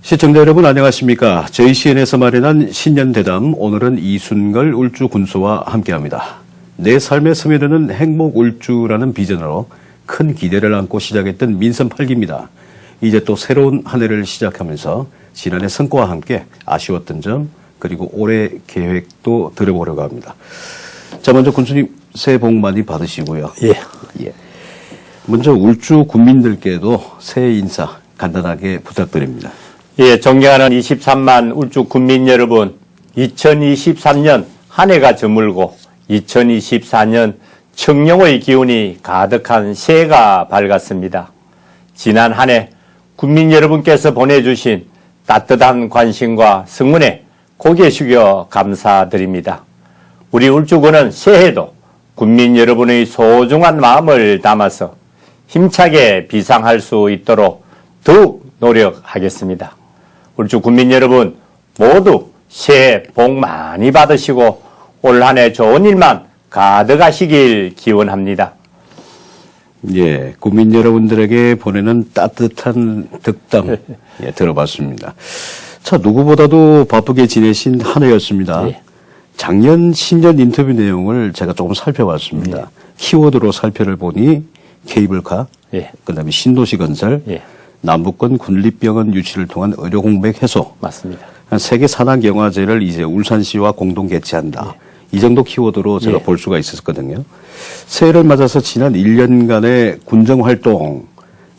시청자 여러분 안녕하십니까. JCN에서 마련한 신년대담, 오늘은 이순걸 울주군수와 함께합니다. 내 삶에 스며드는 행복울주라는 비전으로 큰 기대를 안고 시작했던 민선 8기입니다. 이제 또 새로운 한 해를 시작하면서 지난해 성과와 함께 아쉬웠던 점 그리고 올해 계획도 들어보려고 합니다. 자, 먼저 군수님 새해 복 많이 받으시고요. 예. 먼저 울주 군민들께도 새해 인사 간단하게 부탁드립니다. 예, 존경하는 23만 울주 군민 여러분, 2023년 한 해가 저물고 2024년 청룡의 기운이 가득한 새해가 밝았습니다. 지난 한 해 군민 여러분께서 보내주신 따뜻한 관심과 성원에 고개 숙여 감사드립니다. 우리 울주군은 새해도 군민 여러분의 소중한 마음을 담아서 힘차게 비상할 수 있도록 더욱 노력하겠습니다. 울주 군민 여러분 모두 새해 복 많이 받으시고 올 한 해 좋은 일만 가득하시길 기원합니다. 예, 국민 여러분들에게 보내는 따뜻한 덕담 들어봤습니다. 자, 누구보다도 바쁘게 지내신 한 해였습니다. 예. 작년 신년 인터뷰 내용을 제가 조금 살펴봤습니다. 예. 키워드로 살펴를 보니 케이블카, 예. 그다음에 신도시 건설, 예. 남북권 군립병원 유치를 통한 의료 공백 해소, 맞습니다. 세계 산학영화제를 이제 울산시와 공동 개최한다. 이 정도 키워드로 제가 볼 수가 있었거든요. 새해를 맞아서 지난 1년간의 군정활동,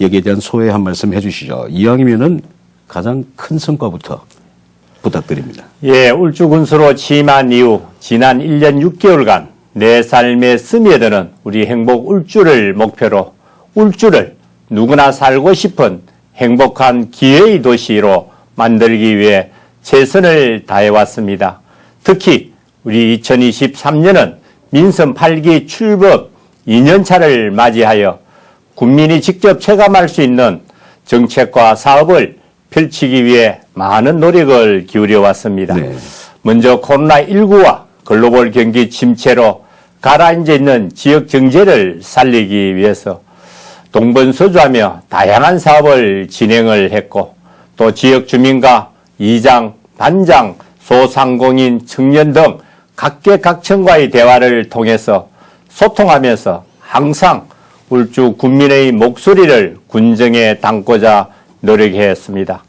여기에 대한 소회 한 말씀 해주시죠. 이왕이면은 가장 큰 성과부터 부탁드립니다. 예, 울주군수로 취임한 이후 지난 1년 6개월간 내 삶에 스며드는 우리 행복 울주를 목표로 울주를 누구나 살고 싶은 행복한 기회의 도시로 만들기 위해 최선을 다해왔습니다. 특히 우리 2023년은 민선 8기 출범 2년차를 맞이하여 국민이 직접 체감할 수 있는 정책과 사업을 펼치기 위해 많은 노력을 기울여 왔습니다. 네. 먼저 코로나19와 글로벌 경기 침체로 가라앉아 있는 지역 경제를 살리기 위해서 동분서주하며 다양한 사업을 진행을 했고 또 지역 주민과 이장, 반장, 소상공인, 청년 등 각계각층과의 대화를 통해서 소통하면서 항상 울주 군민의 목소리를 군정에 담고자 노력했습니다.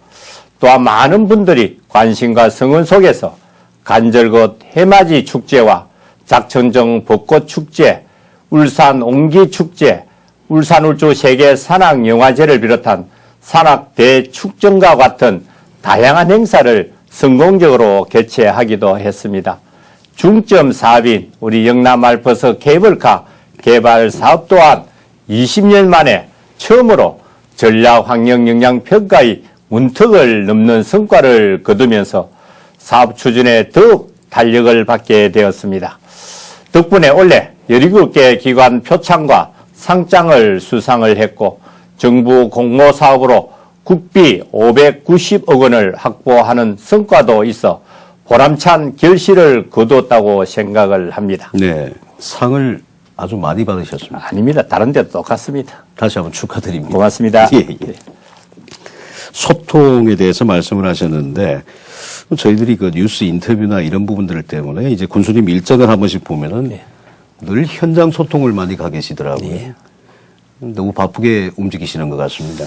또한 많은 분들이 관심과 성원 속에서 간절곶 해맞이 축제와 작천정 벚꽃 축제, 울산 옹기 축제, 울산 울주 세계 산악영화제를 비롯한 산악 대축전과 같은 다양한 행사를 성공적으로 개최하기도 했습니다. 중점 사업인 우리 영남 알프스 케이블카 개발 사업 또한 20년 만에 처음으로 전략환경영향평가의 문턱을 넘는 성과를 거두면서 사업 추진에 더욱 탄력을 받게 되었습니다. 덕분에 올해 17개 기관 표창과 상장을 수상을 했고 정부 공모사업으로 국비 590억 원을 확보하는 성과도 있어 보람찬 결실을 거두었다고 생각을 합니다. 네, 상을 아주 많이 받으셨습니다. 아닙니다. 다른 데도 똑같습니다. 다시 한번 축하드립니다. 고맙습니다. 예. 소통에 대해서 말씀을 하셨는데 저희들이 그 뉴스 인터뷰나 이런 부분들 때문에 이제 군수님 일정을 한 번씩 보면은 늘 현장 소통을 많이 가 계시더라고요. 너무 바쁘게 움직이시는 것 같습니다.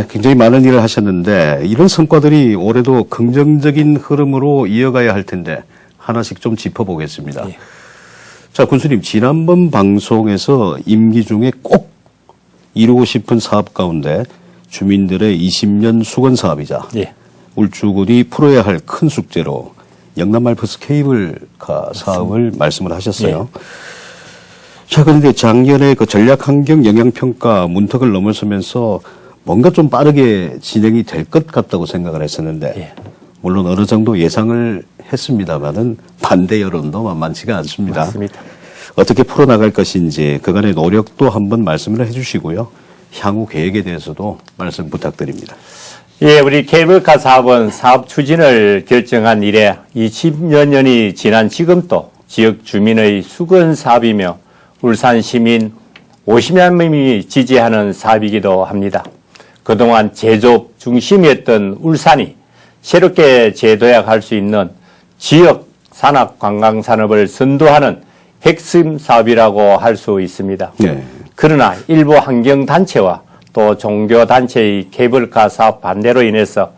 굉장히 많은 일을 하셨는데 이런 성과들이 올해도 긍정적인 흐름으로 이어가야 할 텐데 하나씩 좀 짚어보겠습니다. 자, 군수님 지난번 방송에서 임기 중에 꼭 이루고 싶은 사업 가운데 주민들의 20년 수건 사업이자 울주군이 풀어야 할 큰 숙제로 영남 알프스 케이블카 사업을 말씀을 하셨어요. 자, 그런데 작년에 그 전략환경 영향평가 문턱을 넘어서면서 뭔가 좀 빠르게 진행이 될 것 같다고 생각을 했었는데 물론 어느 정도 예상을 했습니다만은 반대 여론도 만만치가 않습니다. 맞습니다. 어떻게 풀어나갈 것인지 그간의 노력도 한번 말씀을 해주시고요. 향후 계획에 대해서도 말씀 부탁드립니다. 예, 우리 케이블카 사업은 사업 추진을 결정한 이래 20여 년이 지난 지금도 지역 주민의 수건 사업이며 울산 시민 50만 명이 지지하는 사업이기도 합니다. 그동안 제조업 중심이었던 울산이 새롭게 재도약할 수 있는 지역 산업 관광 산업을 선도하는 핵심 사업이라고 할 수 있습니다. 네. 그러나 일부 환경단체와 또 종교단체의 케이블카 사업 반대로 인해서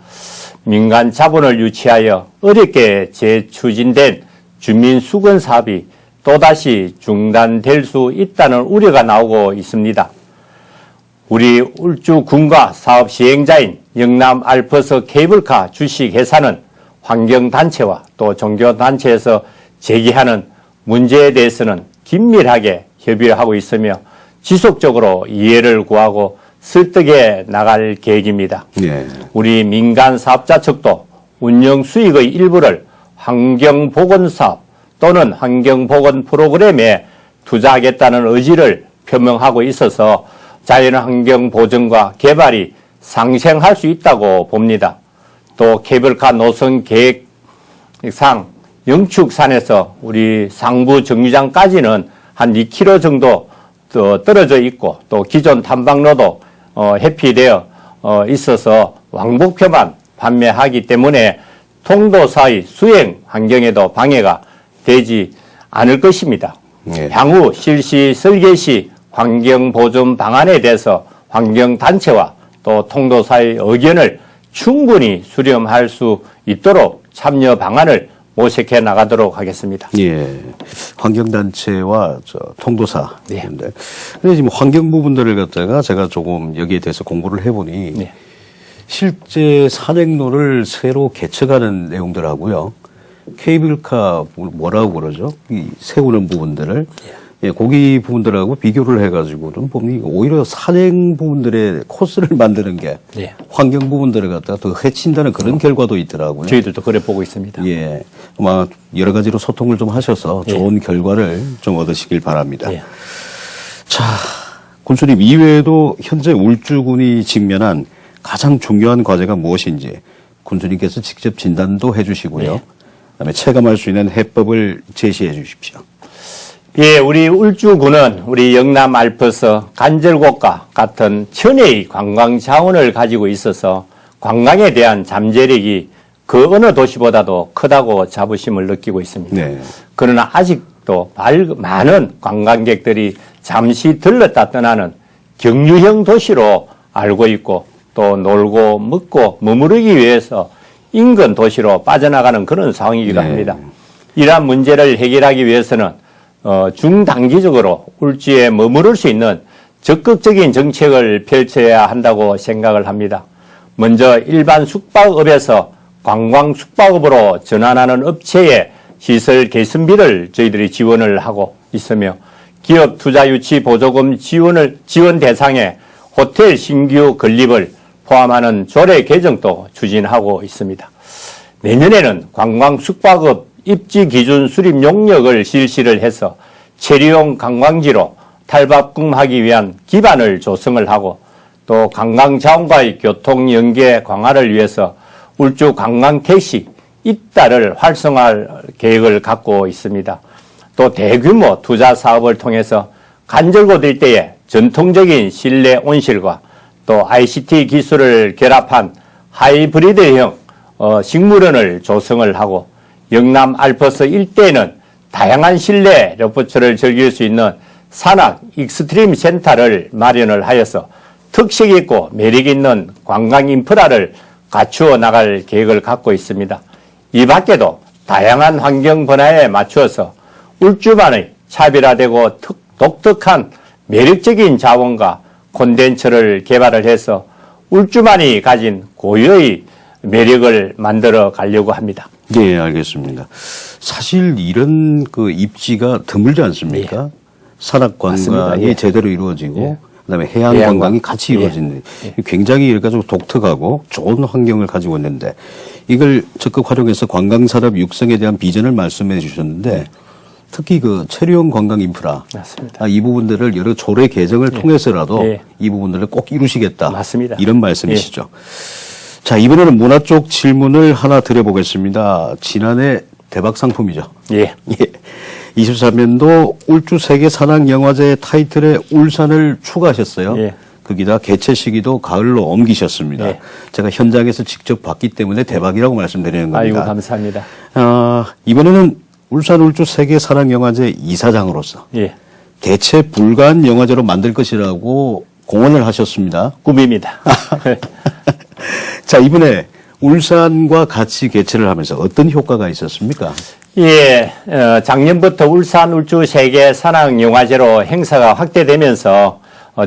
민간 자본을 유치하여 어렵게 재추진된 주민 수건 사업이 또다시 중단될 수 있다는 우려가 나오고 있습니다. 우리 울주군과 사업 시행자인 영남 알프스 케이블카 주식회사는 환경단체와 또 종교단체에서 제기하는 문제에 대해서는 긴밀하게 협의를 하고 있으며 지속적으로 이해를 구하고 설득해 나갈 계획입니다. 네. 우리 민간 사업자 측도 운영 수익의 일부를 환경보건사업 또는 환경보건 프로그램에 투자하겠다는 의지를 표명하고 있어서 자연환경 보전과 개발이 상생할 수 있다고 봅니다. 또 케이블카 노선 계획상 영축산에서 우리 상부 정류장까지는 한 2km 정도 떨어져 있고 또 기존 탐방로도 해피되어 있어서 왕복표만 판매하기 때문에 통도사의 수행 환경에도 방해가 되지 않을 것입니다. 네. 향후 실시 설계 시 환경보존 방안에 대해서 환경단체와 또 통도사의 의견을 충분히 수렴할 수 있도록 참여 방안을 모색해 나가도록 하겠습니다. 예. 환경단체와 통도사. 네. 근데 지금 환경 부분들을 갖다가 제가 조금 여기에 대해서 공부를 해보니 네. 실제 산행로를 새로 개척하는 내용들하고요. 케이블카 뭐라고 그러죠? 이 세우는 부분들을 예, 거기 부분들하고 비교를 해가지고는 보면 오히려 산행 부분들의 코스를 만드는 게 네. 환경 부분들을 갖다가 더 해친다는 그런 결과도 있더라고요. 저희들도 그래 보고 있습니다. 예, 아마 여러 가지로 소통을 좀 하셔서 좋은 결과를 좀 얻으시길 바랍니다. 예. 자, 군수님 이외에도 현재 울주군이 직면한 가장 중요한 과제가 무엇인지 군수님께서 직접 진단도 해주시고요. 네. 그다음에 체감할 수 있는 해법을 제시해 주십시오. 예, 우리 울주군은 우리 영남 알프스 간절곶과 같은 천혜의 관광 자원을 가지고 있어서 관광에 대한 잠재력이 그 어느 도시보다도 크다고 자부심을 느끼고 있습니다. 네. 그러나 아직도 많은 관광객들이 잠시 들렀다 떠나는 경유형 도시로 알고 있고 또 놀고 먹고 머무르기 위해서 인근 도시로 빠져나가는 그런 상황이기도 네. 합니다. 이러한 문제를 해결하기 위해서는 중단기적으로 울주에 머무를 수 있는 적극적인 정책을 펼쳐야 한다고 생각을 합니다. 먼저 일반 숙박업에서 관광 숙박업으로 전환하는 업체의 시설 개선비를 저희들이 지원을 하고 있으며 기업 투자 유치 보조금 지원 대상에 호텔 신규 건립을 포함하는 조례 개정도 추진하고 있습니다. 내년에는 관광 숙박업 입지 기준 수립 용역을 실시를 해서 체류용 관광지로 탈바꿈하기 위한 기반을 조성을 하고 또 관광 자원과의 교통 연계 강화를 위해서 울주 관광 택시 입다를 활성화할 계획을 갖고 있습니다. 또 대규모 투자 사업을 통해서 간절곶 일대에 전통적인 실내 온실과 또 ICT 기술을 결합한 하이브리드형 식물원을 조성을 하고 영남 알프스 일대에는 다양한 실내 레포츠를 즐길 수 있는 산악 익스트림 센터를 마련을 하여서 특색 있고 매력 있는 관광 인프라를 갖추어 나갈 계획을 갖고 있습니다. 이 밖에도 다양한 환경 변화에 맞추어서 울주만의 차별화되고 독특한 매력적인 자원과 콘텐츠를 개발을 해서 울주만이 가진 고유의 매력을 만들어 가려고 합니다. 네, 알겠습니다. 사실 이런 그 입지가 드물지 않습니까? 산악 관광이 맞습니다. 예. 제대로 이루어지고 예. 그다음에 해양 해양광. 관광이 같이 예. 이루어지는 굉장히 이렇게 좀 독특하고 좋은 환경을 가지고 있는데 이걸 적극 활용해서 관광 산업 육성에 대한 비전을 말씀해 주셨는데 특히 그 체류용 관광 인프라 맞습니다. 이 부분들을 여러 조례 개정을 통해서라도 예. 이 부분들을 꼭 이루시겠다. 맞습니다. 이런 말씀이시죠. 자, 이번에는 문화 쪽 질문을 하나 드려보겠습니다. 지난해 대박 상품이죠. 예. 23년도 울주 세계 산악 영화제 타이틀에 울산을 추가하셨어요. 예. 거기다 개최 시기도 가을로 옮기셨습니다. 네. 제가 현장에서 직접 봤기 때문에 대박이라고 말씀드리는 겁니다. 아이고, 감사합니다. 이번에는 울산 울주 세계사랑영화제 이사장으로서 예. 대체 불가한 영화제로 만들 것이라고 공언을 하셨습니다. 꿈입니다. 자, 이번에 울산과 같이 개최를 하면서 어떤 효과가 있었습니까? 예, 작년부터 울산 울주 세계 산악 영화제로 행사가 확대되면서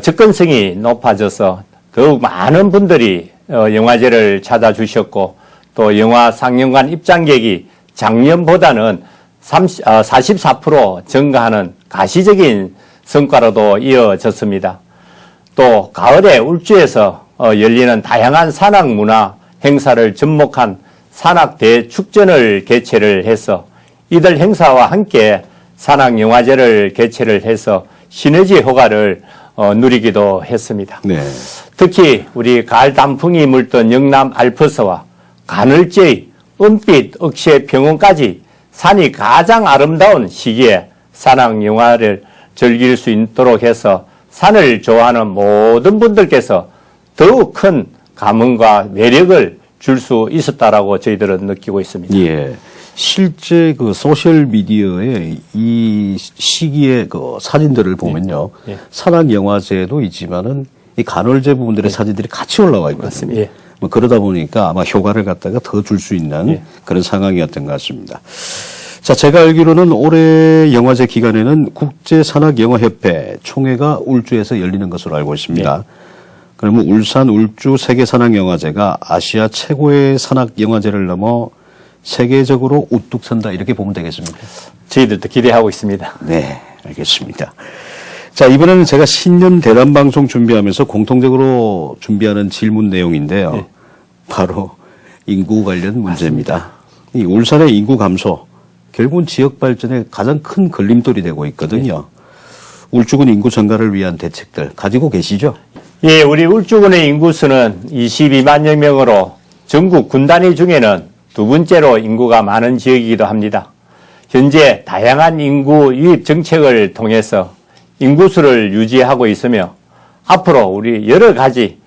접근성이 높아져서 더욱 많은 분들이 영화제를 찾아주셨고 또 영화 상영관 입장객이 작년보다는 44% 증가하는 가시적인 성과로도 이어졌습니다. 또 가을에 울주에서 열리는 다양한 산악 문화 행사를 접목한 산악 대축전을 개최를 해서 이들 행사와 함께 산악영화제를 개최를 해서 시너지 효과를 누리기도 했습니다. 네. 특히 우리 가을 단풍이 물든 영남 알프스와 가늘지의 은빛 억새 평원까지 산이 가장 아름다운 시기에 산악영화를 즐길 수 있도록 해서 산을 좋아하는 모든 분들께서 더욱 큰 감흥과 매력을 줄 수 있었다라고 저희들은 느끼고 있습니다. 예. 실제 그 소셜 미디어에 이 시기의 그 사진들을 보면요. 예. 산악 영화제도 있지만은 이 간헐제 부분들의 사진들이 같이 올라와 있거든요. 맞습니다. 예. 뭐 그러다 보니까 아마 효과를 갖다가 더 줄 수 있는 예. 그런 상황이었던 것 같습니다. 자, 제가 알기로는 올해 영화제 기간에는 국제산악영화협회 총회가 울주에서 열리는 것으로 알고 있습니다. 그러면 울산 울주 세계산악영화제가 아시아 최고의 산악영화제를 넘어 세계적으로 우뚝 선다 이렇게 보면 되겠습니까? 저희들도 기대하고 있습니다. 네, 알겠습니다. 자, 이번에는 제가 신년 대담 방송 준비하면서 공통적으로 준비하는 질문 내용인데요. 네. 바로 인구 관련 문제입니다. 이 울산의 인구 감소, 결국은 지역 발전에 가장 큰 걸림돌이 되고 있거든요. 울주군 인구 증가를 위한 대책들 가지고 계시죠? 예, 우리 울주군의 인구수는 22만여 명으로 전국 군 단위 중에는 두 번째로 인구가 많은 지역이기도 합니다. 현재 다양한 인구 유입 정책을 통해서 인구수를 유지하고 있으며 앞으로 우리 여러 가지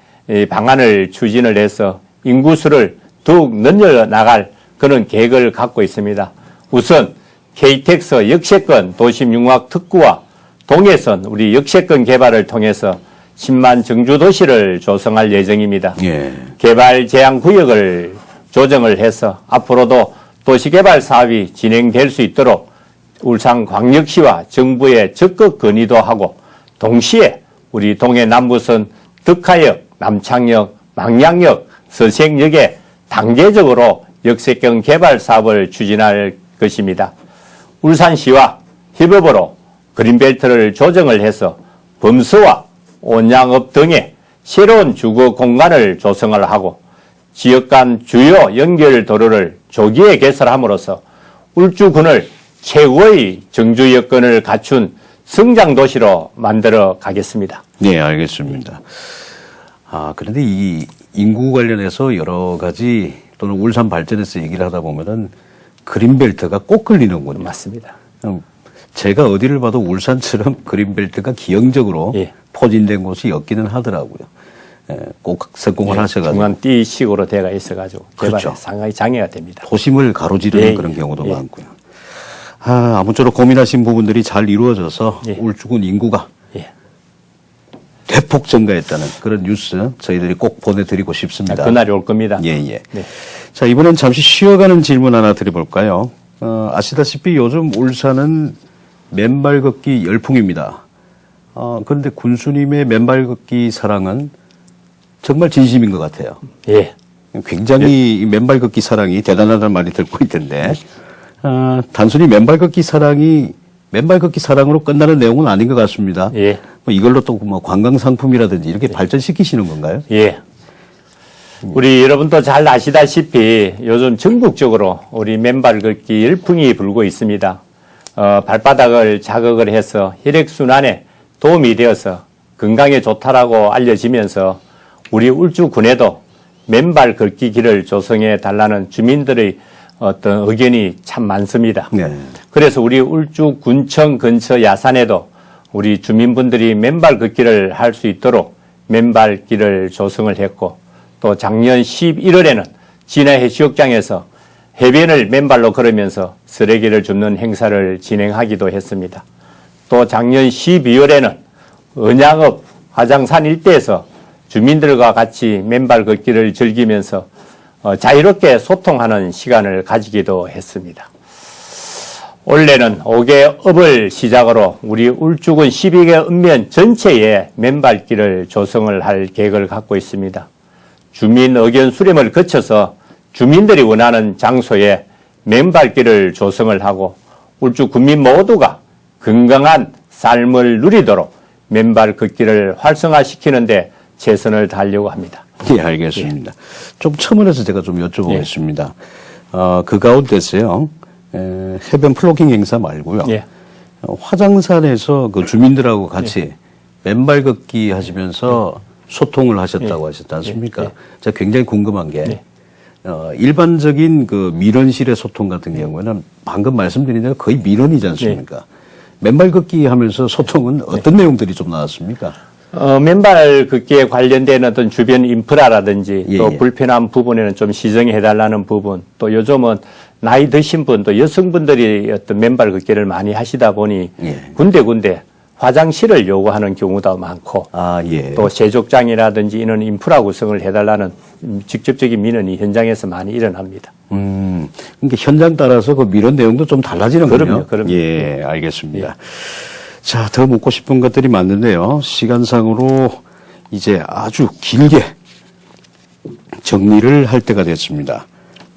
방안을 추진을 해서 인구수를 더욱 늘려나갈 그런 계획을 갖고 있습니다. 우선 KTX 역세권 도심융합 특구와 동해선 우리 역세권 개발을 통해서 10만 정주도시를 조성할 예정입니다. 예. 개발 제한 구역을 조정을 해서 앞으로도 도시개발 사업이 진행될 수 있도록 울산광역시와 정부에 적극 건의도 하고 동시에 우리 동해 남부선 덕하역, 남창역, 망량역, 서생역에 단계적으로 역세권 개발 사업을 추진할 것입니다. 울산시와 협업으로 그린벨트를 조정을 해서 범서와 온양업 등의 새로운 주거 공간을 조성을 하고 지역 간 주요 연결 도로를 조기에 개설함으로써 울주군을 최고의 정주 여건을 갖춘 성장 도시로 만들어 가겠습니다. 네, 알겠습니다. 그런데 이 인구 관련해서 여러 가지 또는 울산 발전에서 얘기를 하다 보면은 그린벨트가 꼭 걸리는군요. 맞습니다. 제가 어디를 봐도 울산처럼 그린벨트가 기형적으로 예. 포진된 곳이 없기는 하더라고요. 꼭 성공을 하셔가지고 중간 D식으로 되어 있어가지고 개발에 그렇죠. 상당히 장애가 됩니다. 도심을 가로지르는 예, 그런 예, 경우도 예. 많고요. 아무쪼록 고민하신 부분들이 잘 이루어져서 예. 울주군 인구가 예. 대폭 증가했다는 그런 뉴스 저희들이 꼭 보내드리고 싶습니다. 그날이 올 겁니다. 예, 예. 네. 자, 이번엔 잠시 쉬어가는 질문 하나 드려볼까요? 아시다시피 요즘 울산은 맨발 걷기 열풍입니다. 그런데 군수님의 맨발 걷기 사랑은 정말 진심인 것 같아요. 예. 굉장히 이 맨발 걷기 사랑이 대단하다는 말이 들고 있던데, 단순히 맨발 걷기 사랑으로 끝나는 내용은 아닌 것 같습니다. 예. 뭐 이걸로 또 뭐 관광 상품이라든지 이렇게 발전시키시는 건가요? 예. 우리 여러분도 잘 아시다시피 요즘 전국적으로 우리 맨발 걷기 열풍이 불고 있습니다. 발바닥을 자극을 해서 혈액순환에 도움이 되어서 건강에 좋다라고 알려지면서 우리 울주군에도 맨발 걷기 길을 조성해 달라는 주민들의 어떤 의견이 참 많습니다. 네. 그래서 우리 울주군청 근처 야산에도 우리 주민분들이 맨발 걷기를 할 수 있도록 맨발길을 조성을 했고 또 작년 11월에는 진해해수욕장에서 해변을 맨발로 걸으면서 쓰레기를 줍는 행사를 진행하기도 했습니다. 또 작년 12월에는 언양읍 화장산 일대에서 주민들과 같이 맨발 걷기를 즐기면서 자유롭게 소통하는 시간을 가지기도 했습니다. 올해는 5개 읍을 시작으로 우리 울주군 12개 읍면 전체에 맨발길을 조성을 할 계획을 갖고 있습니다. 주민 의견 수렴을 거쳐서 주민들이 원하는 장소에 맨발길을 조성을 하고 울주 국민 모두가 건강한 삶을 누리도록 맨발 걷기를 활성화시키는 데 최선을 다하려고 합니다. 예, 알겠습니다. 좀 첨언해서 제가 좀 여쭤보겠습니다. 그 가운데서요, 해변 플로깅 행사 말고요. 예. 화장산에서 그 주민들하고 같이 맨발 걷기 하시면서 소통을 하셨다고 하셨지 않습니까? 제가 굉장히 궁금한 게 일반적인 그 민원실의 소통 같은 경우에는 방금 말씀드린 대로 거의 민원이지 않습니까? 맨발 걷기 하면서 소통은 어떤 내용들이 좀 나왔습니까? 맨발 걷기에 관련된 어떤 주변 인프라라든지 또 예. 불편한 부분에는 좀 시정해달라는 부분, 또 요즘은 나이 드신 분, 또 여성분들이 어떤 맨발 걷기를 많이 하시다 보니 군데군데 화장실을 요구하는 경우도 많고 또 세족장이라든지 이런 인프라 구성을 해달라는 직접적인 민원이 현장에서 많이 일어납니다. 그러니까 현장 따라서 그 민원 내용도 좀 달라지는군요. 그럼요. 예, 알겠습니다. 자, 더 묻고 싶은 것들이 많은데요. 시간상으로 이제 아주 길게 정리를 할 때가 됐습니다.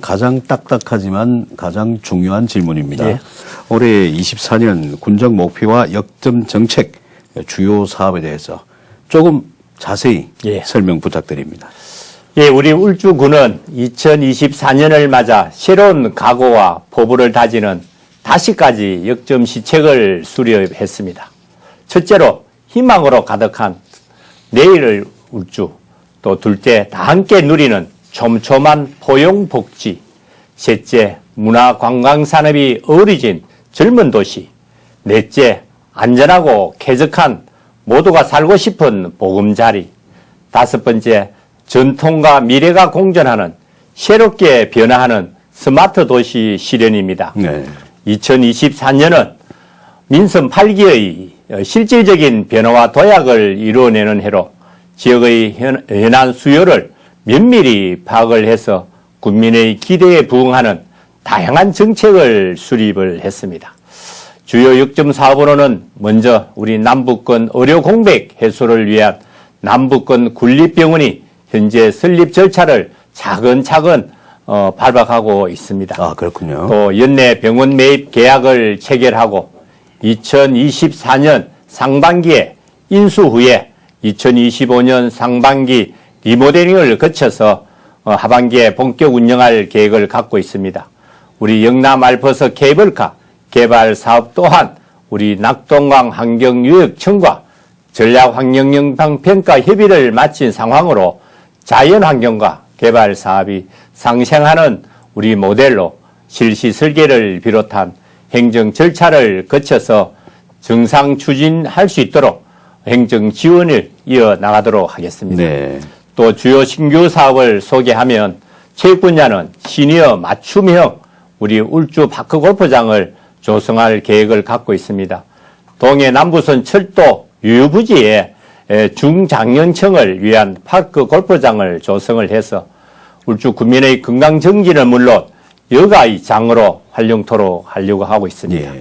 가장 딱딱하지만 가장 중요한 질문입니다. 올해 24년 군정 목표와 역점 정책 주요 사업에 대해서 조금 자세히 설명 부탁드립니다. 예, 우리 울주군은 2024년을 맞아 새로운 각오와 포부를 다지는 5가지 역점 시책을 수립했습니다. 첫째로 희망으로 가득한 내일을 울주, 또 둘째 다 함께 누리는 촘촘한 포용복지, 셋째 문화관광산업이 어우러진 젊은 도시, 넷째 안전하고 쾌적한 모두가 살고 싶은 보금자리, 5번째 전통과 미래가 공존하는 새롭게 변화하는 스마트 도시 실현입니다. 2024년은 민선 8기의 실질적인 변화와 도약을 이루어내는 해로 지역의 현안 수요를 면밀히 파악을 해서 국민의 기대에 부응하는 다양한 정책을 수립을 했습니다. 주요 역점 사업으로는 먼저 우리 남북권 의료 공백 해소를 위한 남북권 군립병원이 현재 설립 절차를 차근차근 발박하고 있습니다. 아, 그렇군요. 또 연내 병원 매입 계약을 체결하고 2024년 상반기에 인수 후에 2025년 상반기 리모델링을 거쳐서 하반기에 본격 운영할 계획을 갖고 있습니다. 우리 영남 알프스 케이블카 개발 사업 또한 우리 낙동강 환경유역청과 전략환경영향평가 협의를 마친 상황으로 자연환경과 개발 사업이 상생하는 우리 모델로 실시 설계를 비롯한 행정 절차를 거쳐서 정상 추진할 수 있도록 행정 지원을 이어나가도록 하겠습니다. 또 주요 신규 사업을 소개하면 체육 분야는 시니어 맞춤형 우리 울주 파크 골프장을 조성할 계획을 갖고 있습니다. 동해 남부선 철도 유유부지에 중장년층을 위한 파크 골프장을 조성을 해서 울주 국민의 건강 정진을 물론 여가의 장으로 활용토록 하려고 하고 있습니다.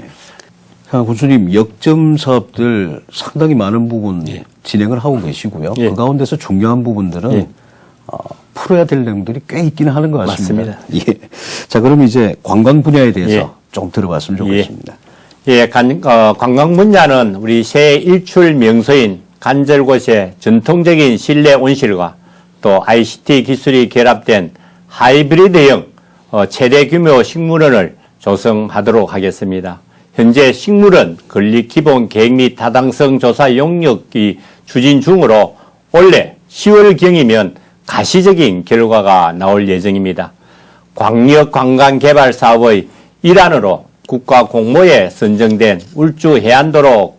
군수님, 역점 사업들 상당히 많은 부분 진행을 하고 계시고요. 그 가운데서 중요한 부분들은 풀어야 될 내용들이 꽤 있기는 하는 것 같습니다. 맞습니다. 자, 그럼 이제 관광 분야에 대해서 좀 들어봤으면 좋겠습니다. 관광 분야는 우리 새 일출 명소인 간절곶의 전통적인 실내 온실과 또 ICT 기술이 결합된 하이브리드형 최대 규모 식물원을 조성하도록 하겠습니다. 현재 식물원 건립 기본 계획 및 타당성 조사 용역이 추진 중으로 올해 10월경이면 가시적인 결과가 나올 예정입니다. 광역 관광 개발 사업의 일환으로 국가 공모에 선정된 울주 해안도로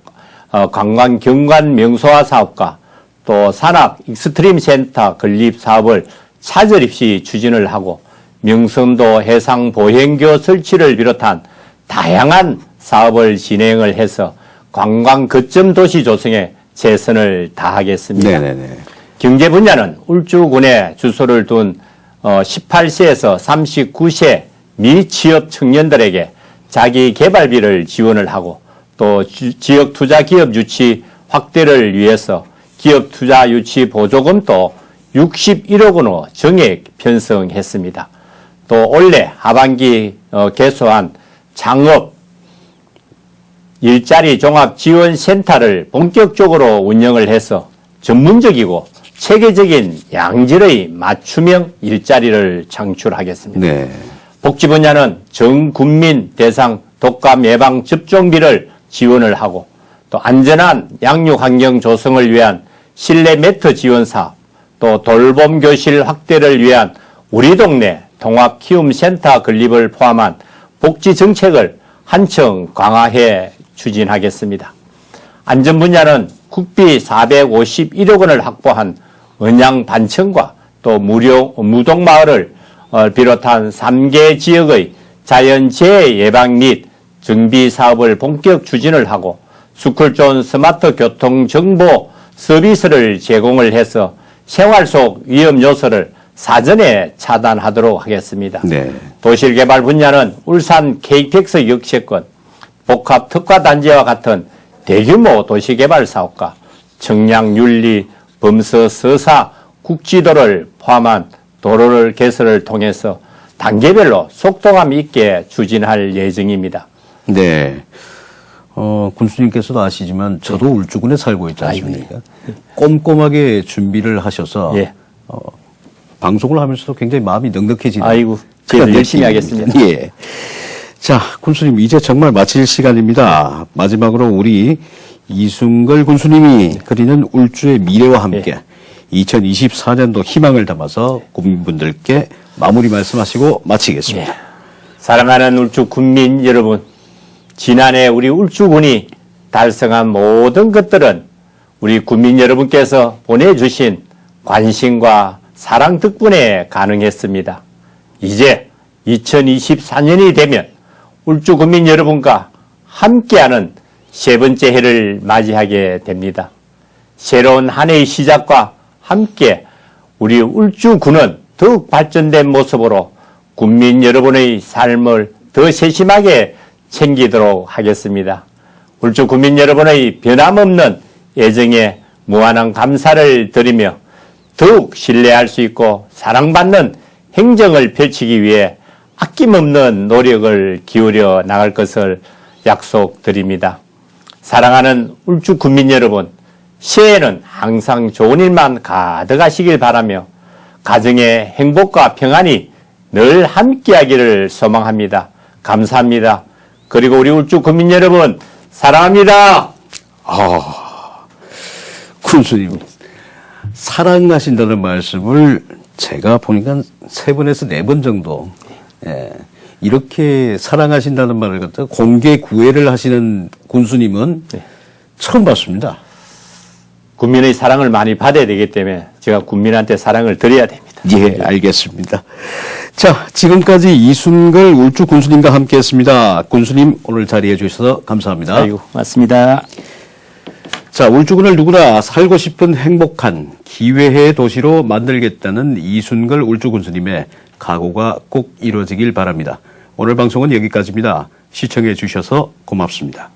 관광 경관 명소화 사업과 또 산악 익스트림 센터 건립 사업을 차질 없이 추진을 하고 명성도 해상 보행교 설치를 비롯한 다양한 사업을 진행을 해서 관광 거점 도시 조성에 최선을 다하겠습니다. 네네네. 경제 분야는 울주군에 주소를 둔 18세에서 39세 미취업 청년들에게 자기 개발비를 지원을 하고 또 지역 투자 기업 유치 확대를 위해서 기업 투자 유치 보조금도 61억 원으로 정액 편성했습니다. 또 올해 하반기 개소한 창업 일자리 종합지원센터를 본격적으로 운영을 해서 전문적이고 체계적인 양질의 맞춤형 일자리를 창출하겠습니다. 네. 복지 분야는 전 국민 대상 독감 예방 접종비를 지원을 하고 또 안전한 양육 환경 조성을 위한 실내 매트 지원 사업, 또 돌봄 교실 확대를 위한 우리 동네 통합 키움 센터 건립을 포함한 복지 정책을 한층 강화해 추진하겠습니다. 안전 분야는 국비 451억 원을 확보한 언양 반천과 또 무동마을을 비롯한 3개 지역의 자연재해 예방 및 정비 사업을 본격 추진을 하고 스쿨존 스마트 교통 정보 서비스를 제공을 해서 생활 속 위험 요소를 사전에 차단하도록 하겠습니다. 네. 도시개발 분야는 울산 KTX 역세권, 복합 특화단지와 같은 대규모 도시개발 사업과 청량 윤리, 범서 서사, 국지도를 포함한 도로를 개설을 통해서 단계별로 속도감 있게 추진할 예정입니다. 네. 군수님께서도 아시지만 저도 울주군에 살고 있지 않습니까? 꼼꼼하게 준비를 하셔서 예. 방송을 하면서도 굉장히 마음이 넉넉해지는. 아이고, 제가 열심히 하겠습니다. 예. 자, 군수님 이제 정말 마칠 시간입니다. 마지막으로 우리 이순걸 군수님이 그리는 울주의 미래와 함께 2024년도 희망을 담아서 국민분들께 마무리 말씀하시고 마치겠습니다. 예. 사랑하는 울주 군민 여러분, 지난해 우리 울주군이 달성한 모든 것들은 우리 군민 여러분께서 보내주신 관심과 사랑 덕분에 가능했습니다. 이제 2024년이 되면 울주 군민 여러분과 함께하는 세 번째 해를 맞이하게 됩니다. 새로운 한 해의 시작과 함께 우리 울주군은 더욱 발전된 모습으로 군민 여러분의 삶을 더 세심하게 챙기도록 하겠습니다. 울주 군민 여러분의 변함없는 애정에 무한한 감사를 드리며 더욱 신뢰할 수 있고 사랑받는 행정을 펼치기 위해 아낌없는 노력을 기울여 나갈 것을 약속드립니다. 사랑하는 울주 군민 여러분, 새해에는 항상 좋은 일만 가득하시길 바라며 가정의 행복과 평안이 늘 함께하기를 소망합니다. 감사합니다. 그리고 우리 울주 국민 여러분 사랑합니다. 군수님 사랑하신다는 말씀을 제가 보니까 3번에서 4번 정도 이렇게 사랑하신다는 말을 갖다 공개 구애를 하시는 군수님은 처음 봤습니다. 국민의 사랑을 많이 받아야 되기 때문에 제가 국민한테 사랑을 드려야 됩니다. 예, 알겠습니다. 자, 지금까지 이순걸 울주 군수님과 함께했습니다. 군수님 오늘 자리해 주셔서 감사합니다. 아이고, 맞습니다. 자, 울주군을 누구나 살고 싶은 행복한 기회의 도시로 만들겠다는 이순걸 울주 군수님의 각오가 꼭 이루어지길 바랍니다. 오늘 방송은 여기까지입니다. 시청해 주셔서 고맙습니다.